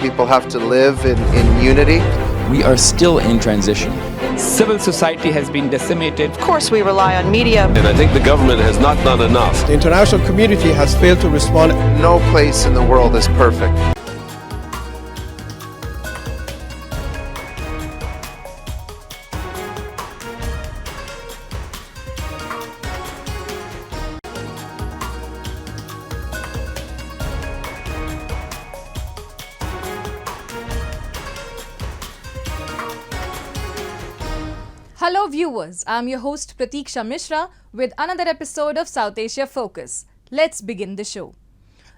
people have to live in unity. We are still in transition. Civil society has been decimated. Of course, we rely on media. And I think the government has not done enough. The international community has failed to respond. No place in the world is perfect. Hello viewers, I am your host Pratiksha Mishra with another episode of South Asia Focus. Let's begin the show.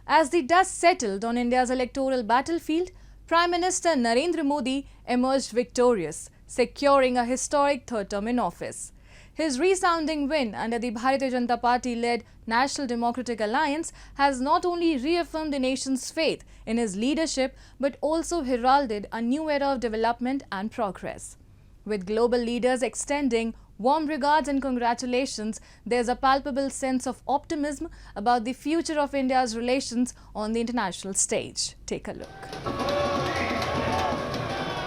As the dust settled on India's electoral battlefield, Prime Minister Narendra Modi emerged victorious, securing a historic third term in office. His resounding win under the Bharatiya Janata Party-led National Democratic Alliance has not only reaffirmed the nation's faith in his leadership but also heralded a new era of development and progress. With global leaders extending warm regards and congratulations, there's a palpable sense of optimism about the future of India's relations on the international stage. Take a look.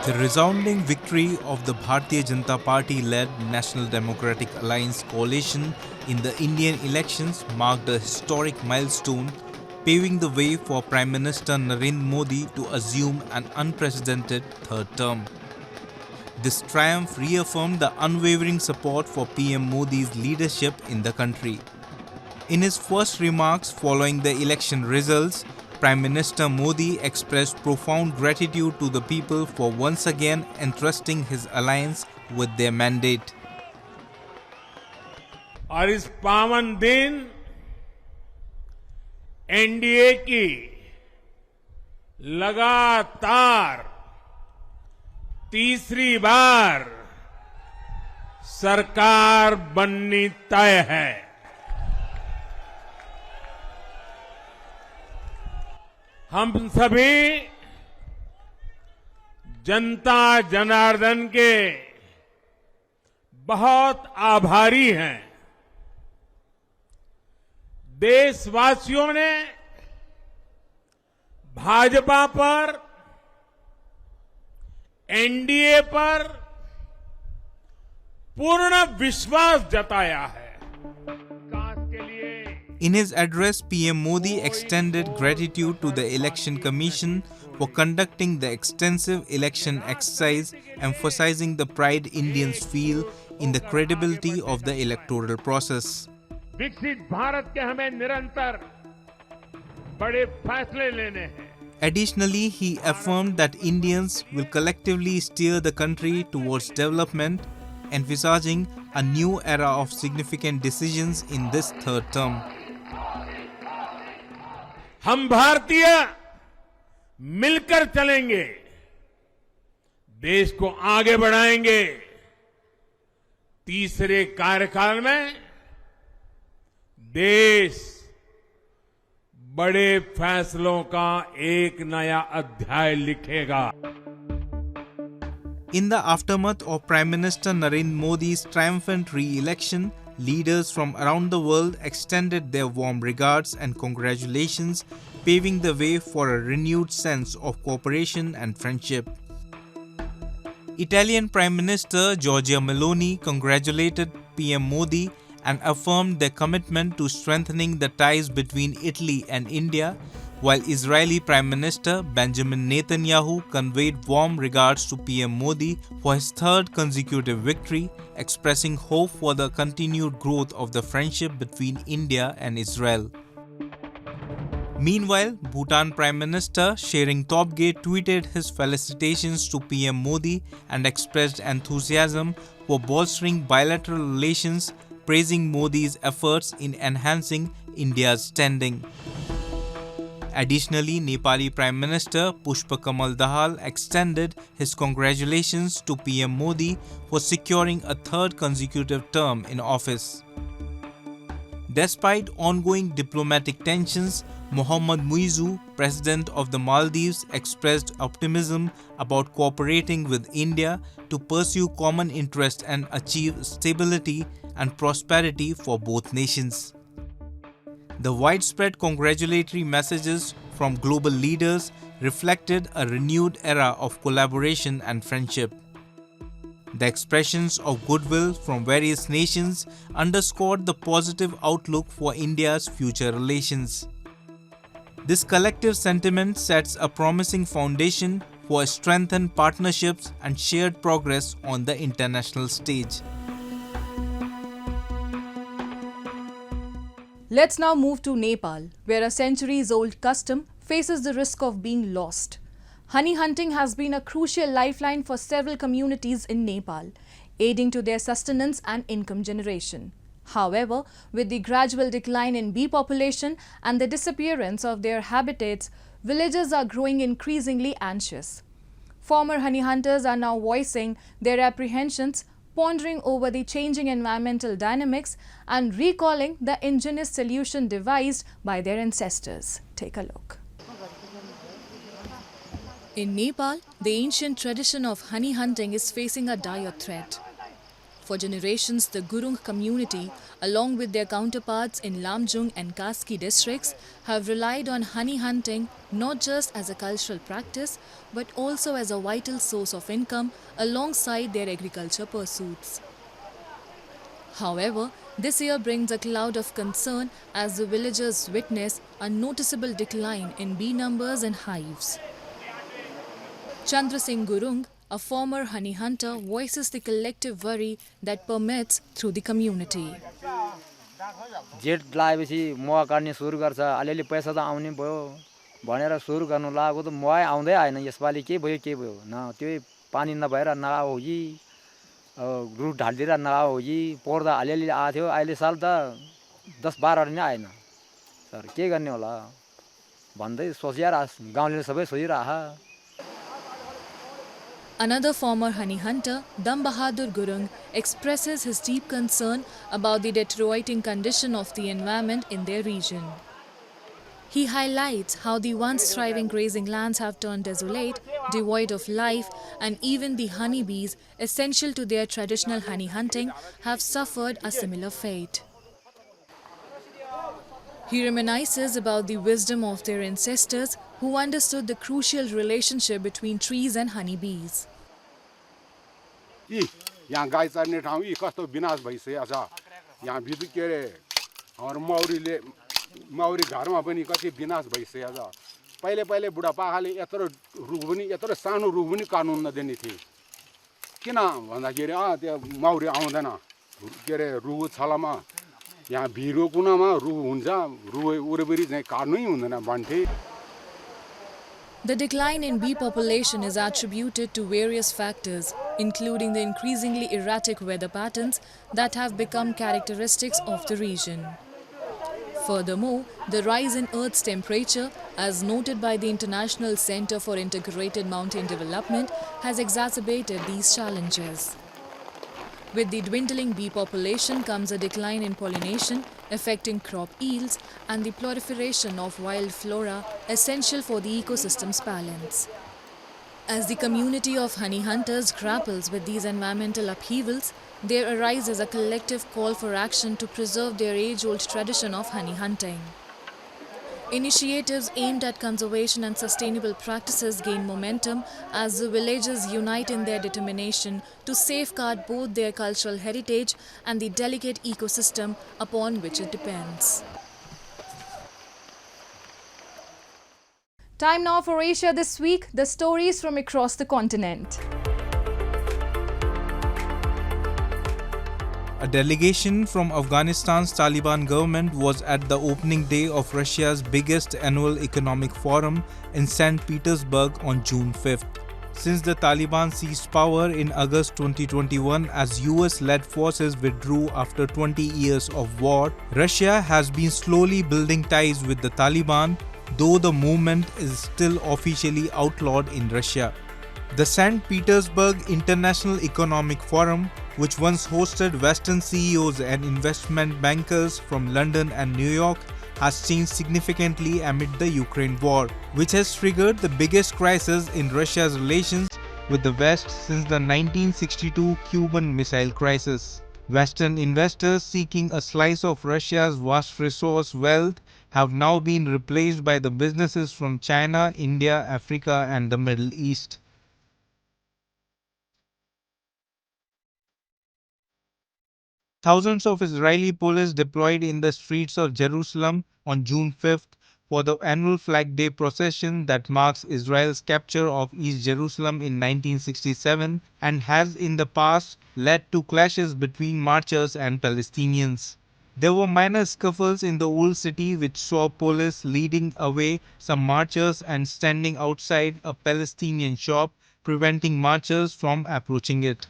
The resounding victory of the Bharatiya Janata Party-led National Democratic Alliance coalition in the Indian elections marked a historic milestone, paving the way for Prime Minister Narendra Modi to assume an unprecedented third term. This triumph reaffirmed the unwavering support for PM Modi's leadership in the country. In his first remarks following the election results, Prime Minister Modi expressed profound gratitude to the people for once again entrusting his alliance with their mandate. और इस पावन दिन NDA की लगातार तीसरी बार सरकार बननी तय है। हम सभी जनता जनार्दन के बहुत आभारी हैं। देशवासियों ने भाजपा पर, एनडीए पर पूर्ण विश्वास जताया है। In his address, PM Modi extended gratitude to the Election Commission for conducting the extensive election exercise, emphasizing the pride Indians feel in the credibility of the electoral process. विकसित भारत के हमें निरंतर बड़े फैसले लेने हैं। Additionally, he affirmed that Indians will collectively steer the country towards development, envisaging a new era of significant decisions in this third term. हम भारतीय मिलकर चलेंगे, देश को आगे बढ़ाएंगे। तीसरे कार्यकाल में देश बड़े फैसलों का एक नया अध्याय लिखेगा। In the aftermath of Prime Minister Narendra Modi's triumphant re-election, leaders from around the world extended their warm regards and congratulations, paving the way for a renewed sense of cooperation and friendship. Italian Prime Minister Giorgia Meloni congratulated PM Modi and affirmed their commitment to strengthening the ties between Italy and India, while Israeli Prime Minister Benjamin Netanyahu conveyed warm regards to PM Modi for his third consecutive victory, expressing hope for the continued growth of the friendship between India and Israel. Meanwhile, Bhutan Prime Minister Tshering Tobgay tweeted his felicitations to PM Modi and expressed enthusiasm for bolstering bilateral relations, praising Modi's efforts in enhancing India's standing. Additionally, Nepali Prime Minister Pushpa Kamal Dahal extended his congratulations to PM Modi for securing a third consecutive term in office. Despite ongoing diplomatic tensions, Mohammad Muizzu, President of the Maldives, expressed optimism about cooperating with India to pursue common interests and achieve stability and prosperity for both nations. The widespread congratulatory messages from global leaders reflected a renewed era of collaboration and friendship. The expressions of goodwill from various nations underscored the positive outlook for India's future relations. This collective sentiment sets a promising foundation for strengthened partnerships and shared progress on the international stage. Let's now move to Nepal, where a centuries-old custom faces the risk of being lost. Honey hunting has been a crucial lifeline for several communities in Nepal, aiding to their sustenance and income generation. However, with the gradual decline in bee population and the disappearance of their habitats, villagers are growing increasingly anxious. Former honey hunters are now voicing their apprehensions, pondering over the changing environmental dynamics and recalling the ingenious solution devised by their ancestors. Take a look. In Nepal, the ancient tradition of honey hunting is facing a dire threat. For generations, the Gurung community, along with their counterparts in Lamjung and Kaski districts, have relied on honey hunting not just as a cultural practice, but also as a vital source of income alongside their agriculture pursuits. However, this year brings a cloud of concern as the villagers witness a noticeable decline in bee numbers and hives. Chandra Singh Gurung, a former honey hunter, voices the collective worry that permeates through the community. जेट लगाएपछि मह काट्ने सुरु गर्छ अलिअलि पैसा त आउने भयो भनेर सुरु गर्नु लागो त मह आउँदै आएन यसपालि के भयो न त्यो पानी नभएर नआओ कि रुट ढाल्दिरा नआओ कि पर्दा अलिअलि आथ्यो अहिले साल त 10-12 नै आएन सर के गर्ने होला भन्दै सोचिरा गाउँले सबै सोचिरा. Another former honey hunter, Dam Bahadur Gurung, expresses his deep concern about the deteriorating condition of the environment in their region. He highlights how the once thriving grazing lands have turned desolate, devoid of life, and even the honeybees, essential to their traditional honey hunting, have suffered a similar fate. He reminisces about the wisdom of their ancestors who understood the crucial relationship between trees and honeybees. यहाँ गाई चर्ने ठाउँ यी कस्तो विनाश भइसकेको छ यहाँ विद्युत के रे हाम्रो मौरी घरमा पनि कति विनाश भइसकेको छ पहिले पहिले बुढापाकाले यत्रो सानो रुख पनि कानुन नदिने थिए किन भन्दाखेरि त्यो मौरी आउँदैन के रे रुख छलमा यहाँ भिरको कुनामा रुख हुन्छ रुख वरिपरि चाहिँ काट्नै हुँदैन भन्थे. The decline in bee population is attributed to various factors, including the increasingly erratic weather patterns that have become characteristics of the region. Furthermore, the rise in Earth's temperature, as noted by the International Center for Integrated Mountain Development, has exacerbated these challenges. With the dwindling bee population comes a decline in pollination, affecting crop yields and the proliferation of wild flora essential for the ecosystem's balance. As the community of honey hunters grapples with these environmental upheavals, there arises a collective call for action to preserve their age-old tradition of honey hunting. Initiatives aimed at conservation and sustainable practices gain momentum as the villagers unite in their determination to safeguard both their cultural heritage and the delicate ecosystem upon which it depends. Time now for Asia This Week, the stories from across the continent. A delegation from Afghanistan's Taliban government was at the opening day of Russia's biggest annual economic forum in St. Petersburg on June 5th. Since the Taliban seized power in August 2021 as US-led forces withdrew after 20 years of war, Russia has been slowly building ties with the Taliban, though the movement is still officially outlawed in Russia. The St. Petersburg International Economic Forum, which once hosted Western CEOs and investment bankers from London and New York, has changed significantly amid the Ukraine war, which has triggered the biggest crisis in Russia's relations with the West since the 1962 Cuban Missile Crisis. Western investors seeking a slice of Russia's vast resource wealth have now been replaced by the businesses from China, India, Africa, and the Middle East. Thousands of Israeli police deployed in the streets of Jerusalem on June 5th for the annual Flag Day procession that marks Israel's capture of East Jerusalem in 1967 and has in the past led to clashes between marchers and Palestinians. There were minor scuffles in the old city which saw police leading away some marchers and standing outside a Palestinian shop, preventing marchers from approaching it.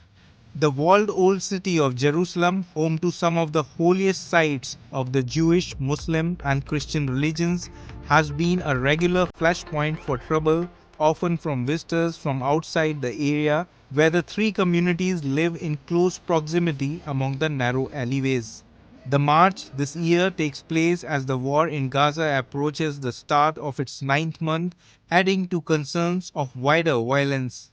The walled old city of Jerusalem, home to some of the holiest sites of the Jewish, Muslim, and Christian religions, has been a regular flashpoint for trouble, often from visitors from outside the area, where the three communities live in close proximity among the narrow alleyways. The march this year takes place as the war in Gaza approaches the start of its 9th month, adding to concerns of wider violence.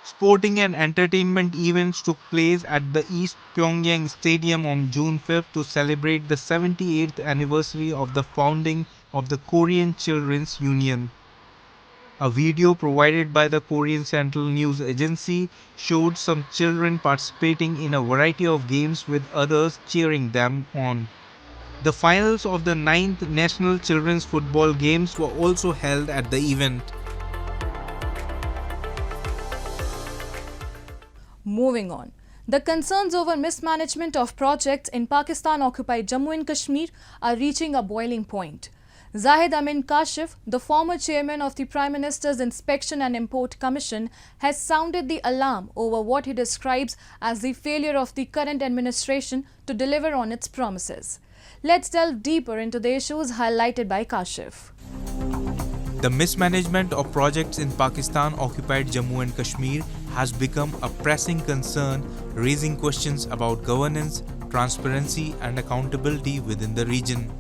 Sporting and entertainment events took place at the East Pyongyang Stadium on June 5th to celebrate the 78th anniversary of the founding of the Korean Children's Union. A video provided by the Korean Central News Agency showed some children participating in a variety of games with others cheering them on. The finals of the 9th National Children's Football Games were also held at the event. Moving on. The concerns over mismanagement of projects in Pakistan-occupied Jammu and Kashmir are reaching a boiling point. Zahid Amin Kashif, the former chairman of the Prime Minister's Inspection and Import Commission, has sounded the alarm over what he describes as the failure of the current administration to deliver on its promises. Let's delve deeper into the issues highlighted by Kashif. The mismanagement of projects in Pakistan-occupied Jammu and Kashmir has become a pressing concern, raising questions about governance, transparency, and accountability within the region.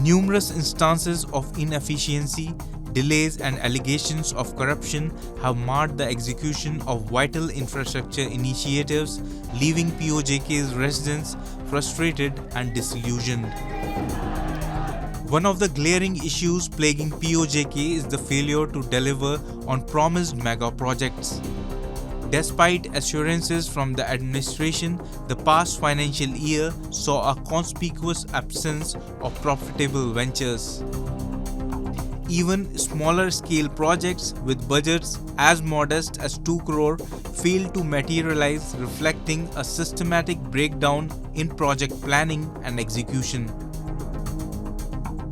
Numerous instances of inefficiency, delays, and allegations of corruption have marred the execution of vital infrastructure initiatives, leaving POJK's residents frustrated and disillusioned. One of the glaring issues plaguing POJK is the failure to deliver on promised mega projects. Despite assurances from the administration, the past financial year saw a conspicuous absence of profitable ventures. Even smaller scale projects with budgets as modest as 2 crore failed to materialize, reflecting a systematic breakdown in project planning and execution.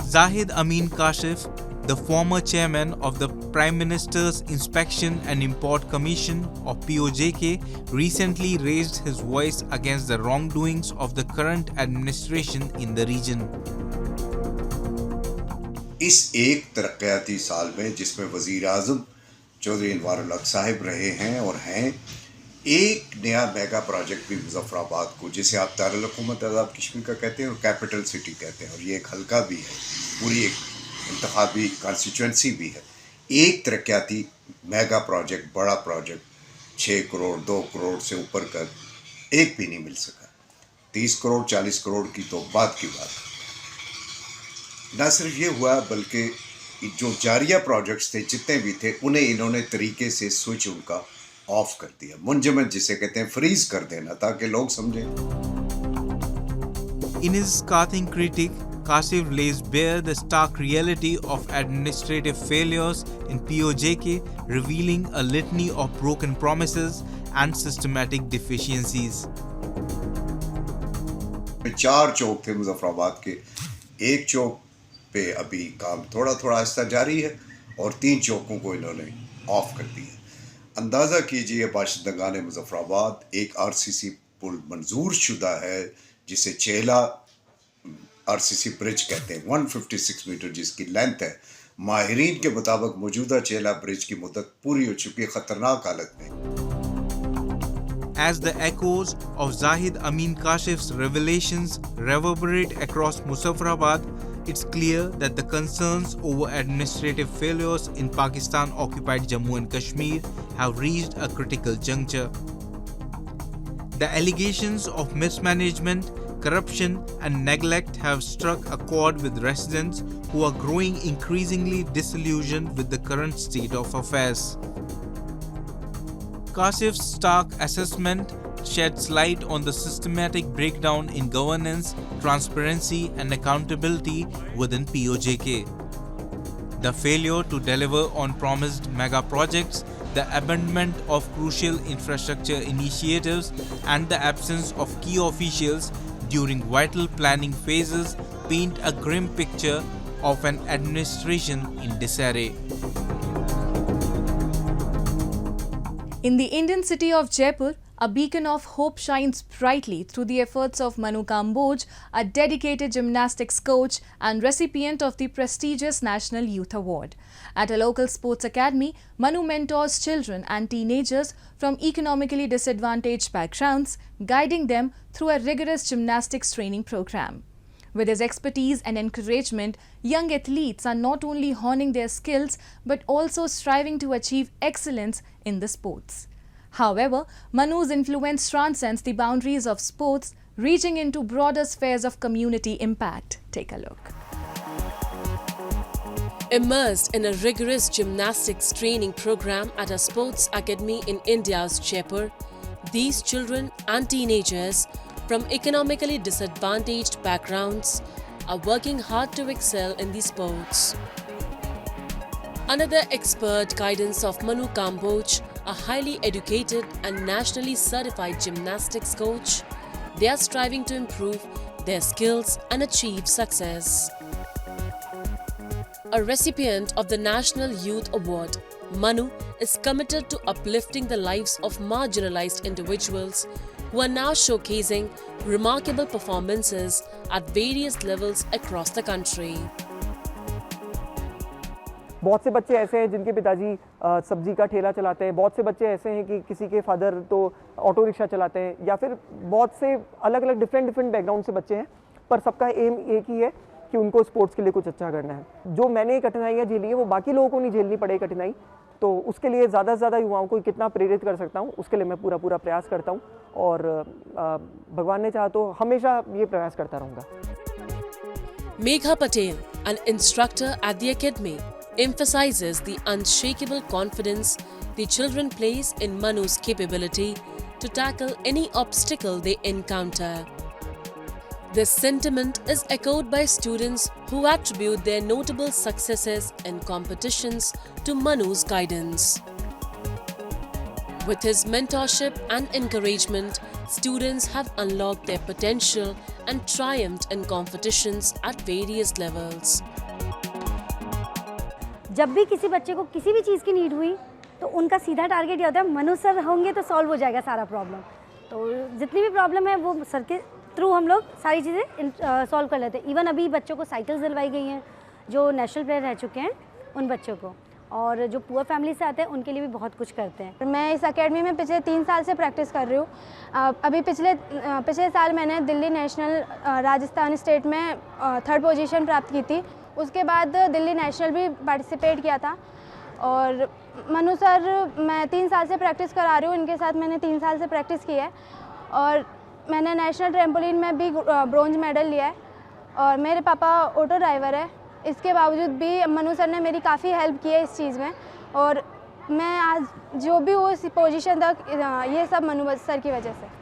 Zahid Amin Kashif, the former chairman of the Prime Minister's Inspection and Import Commission of POJK, recently raised his voice against the wrongdoings of the current administration in the region. इस एक तरक्याती साल में जिसमें वज़ीर आज़म चौधरी अनवारुल हक साहिब रहे हैं और हैं, एक नया मेगा प्रोजेक्ट भी मुजफ्फराबाद को, जिसे आप दारुल हुकूमत आज़ाद कश्मीर का कहते हैं और कैपिटल सिटी कहते हैं, और ये एक हल्का भी है, पूरी एक इंतखाबी कॉन्स्टिट्यूंसी भी है, एक तरक्याती मेगा प्रोजेक्ट, बड़ा प्रोजेक्ट 6 करोड़ 2 करोड़ से ऊपर का एक भी नहीं मिल सका। 30 करोड़ 40 करोड़ की तो बात की बात। ना सिर्फ ये हुआ बल्कि जो जारिया प्रोजेक्ट्स थे जितने भी थे उन्हें इन्होंने तरीके से स्विच उनका ऑफ कर दिया, मुंजमद जिसे कहते हैं फ्रीज कर देना, ताकि लोग समझें। In his scathing critique, Kashif lays bare the stark reality of administrative failures in POJK, revealing a litany of broken promises and systematic deficiencies. 4 चौक थे मुजफ्फराबाद के, एक चौक पे अभी काम थोड़ा थोड़ा आहिस्ता जारी है और 3 चौकों को इन्होंने ऑफ कर दिया। अंदाज़ा कीजिए बाशिंदगान मुजफ्फराबाद, एक RCC पुल मंजूर शुदा है जिसे चेला RCC ब्रिज कहते हैं, 156 मीटर जिसकी लेंथ है। माहिरीन के मुताबिक मौजूदा चेला ब्रिज की मुद्दत पूरी हो चुकी है, खतरनाक हालत में। As the echoes of Zahid Amin Kashif's revelations reverberate across Muzaffarabad, it's clear that the concerns over administrative failures in Pakistan-occupied Jammu and Kashmir have reached a critical juncture. The allegations of mismanagement, corruption and neglect have struck a chord with residents who are growing increasingly disillusioned with the current state of affairs. Kasif's stark assessment sheds light on the systematic breakdown in governance, transparency and accountability within POJK. The failure to deliver on promised mega projects, the abandonment of crucial infrastructure initiatives and the absence of key officials during vital planning phases paint a grim picture of an administration in disarray. In the Indian city of Jaipur, a beacon of hope shines brightly through the efforts of Manu Kamboj, a dedicated gymnastics coach and recipient of the prestigious National Youth Award. At a local sports academy, Manu mentors children and teenagers from economically disadvantaged backgrounds, guiding them through a rigorous gymnastics training program. With his expertise and encouragement, young athletes are not only honing their skills but also striving to achieve excellence in the sports. However, Manu's influence transcends the boundaries of sports, reaching into broader spheres of community impact. Take a look. Immersed in a rigorous gymnastics training program at a sports academy in India's Jaipur, these children and teenagers from economically disadvantaged backgrounds are working hard to excel in these sports. Under the expert guidance of Manu Kamboj, a highly educated and nationally certified gymnastics coach, they are striving to improve their skills and achieve success. A recipient of the National Youth Award, Manu is committed to uplifting the lives of marginalized individuals who are now showcasing remarkable performances at various levels across the country. बहुत से बच्चे ऐसे हैं जिनके पिताजी सब्जी का ठेला चलाते हैं, बहुत से बच्चे ऐसे हैं कि किसी के फादर तो ऑटो रिक्शा चलाते हैं, या फिर बहुत से अलग अलग डिफरेंट बैकग्राउंड से बच्चे हैं, पर सबका एम एक ही है कि उनको स्पोर्ट्स के लिए कुछ अच्छा करना है। जो मैंने कठिनाइयाँ झेली है वो बाकी लोगों को नहीं झेलनी पड़े कठिनाई, तो उसके लिए ज़्यादा से ज़्यादा युवाओं को कितना प्रेरित कर सकता हूँ उसके लिए मैं पूरा प्रयास करता हूँ, और भगवान ने चाहा तो हमेशा ये प्रयास करता रहूँगा। Megha Patel, an instructor at the academy, emphasizes the unshakable confidence the children place in Manu's capability to tackle any obstacle they encounter. This sentiment is echoed by students who attribute their notable successes in competitions to Manu's guidance. With his mentorship and encouragement, students have unlocked their potential and triumphed in competitions at various levels. जब भी किसी बच्चे को किसी भी चीज़ की need हुई तो उनका सीधा टारगेट ये होता है मनु सर होंगे तो सॉल्व हो जाएगा सारा प्रॉब्लम। तो जितनी भी प्रॉब्लम है वो सर के थ्रू हम लोग सारी चीज़ें सॉल्व कर लेते हैं। इवन अभी बच्चों को साइकिल्स दिलवाई गई हैं जो नेशनल प्लेयर रह चुके हैं उन बच्चों को, और जो पुअर फैमिली से आते हैं उनके लिए भी बहुत कुछ करते हैं। मैं इस एकेडमी में पिछले 3 साल से प्रैक्टिस कर रही हूँ। अभी पिछले साल मैंने दिल्ली नेशनल राजस्थान स्टेट में 3rd पोजीशन प्राप्त की थी। उसके बाद दिल्ली नेशनल भी पार्टिसिपेट किया था। और मनु सर मैं 3 साल से प्रैक्टिस करा रही हूँ, इनके साथ मैंने 3 साल से प्रैक्टिस की है और मैंने नेशनल ट्रैम्पोलिन में भी ब्रोंज मेडल लिया है। और मेरे पापा ऑटो ड्राइवर है, इसके बावजूद भी मनु सर ने मेरी काफ़ी हेल्प की है इस चीज़ में, और मैं आज जो भी हूँ इस पोजीशन तक ये सब मनु सर की वजह से।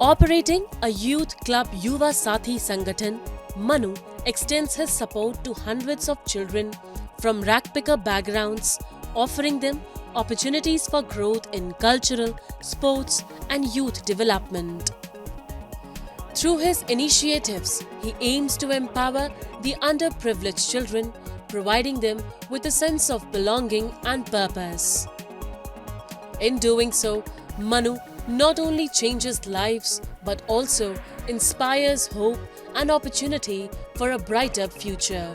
Operating a youth club Yuva Sathi Sangathan, Manu extends his support to hundreds of children from ragpicker backgrounds, offering them opportunities for growth in cultural, sports and youth development. Through his initiatives, he aims to empower the underprivileged children, providing them with a sense of belonging and purpose. In doing so, Manu not only changes lives but also inspires hope and opportunity for a brighter future.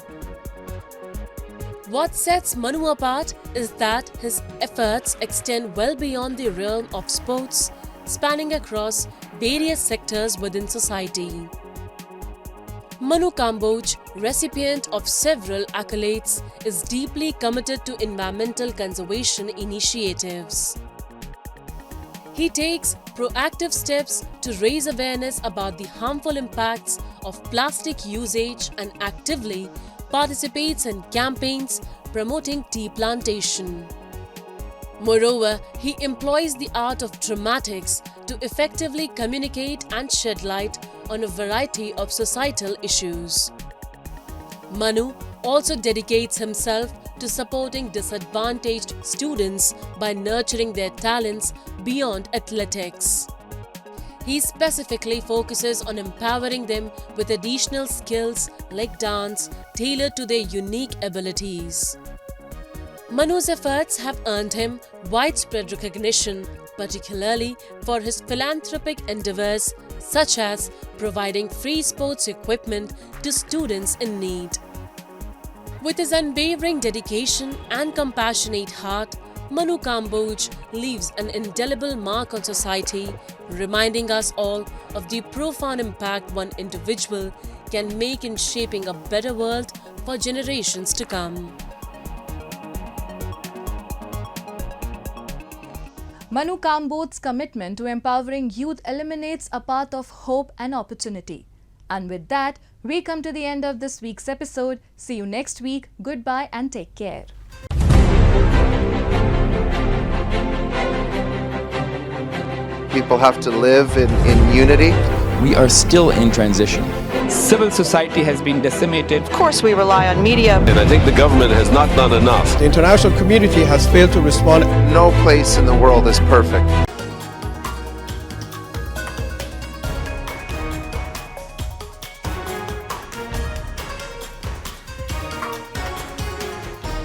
What sets Manu apart is that his efforts extend well beyond the realm of sports, spanning across various sectors within society. Manu Kamboj, recipient of several accolades, is deeply committed to environmental conservation initiatives. he takes proactive steps to raise awareness about the harmful impacts of plastic usage and actively participates in campaigns promoting tea plantation. Moreover, he employs the art of dramatics to effectively communicate and shed light on a variety of societal issues. Manu also dedicates himself to supporting disadvantaged students by nurturing their talents beyond athletics. He specifically focuses on empowering them with additional skills like dance tailored to their unique abilities. Manu's efforts have earned him widespread recognition, particularly for his philanthropic endeavors such as providing free sports equipment to students in need. With his unwavering dedication and compassionate heart, Manu Kamboj leaves an indelible mark on society, reminding us all of the profound impact one individual can make in shaping a better world for generations to come. Manu Kamboj's commitment to empowering youth eliminates a path of hope and opportunity. And with that, we come to the end of this week's episode. See you next week. Goodbye and take care. People have to live in unity. We are still in transition. Civil society has been decimated. Of course, we rely on media. And I think the government has not done enough. The international community has failed to respond. No place in the world is perfect.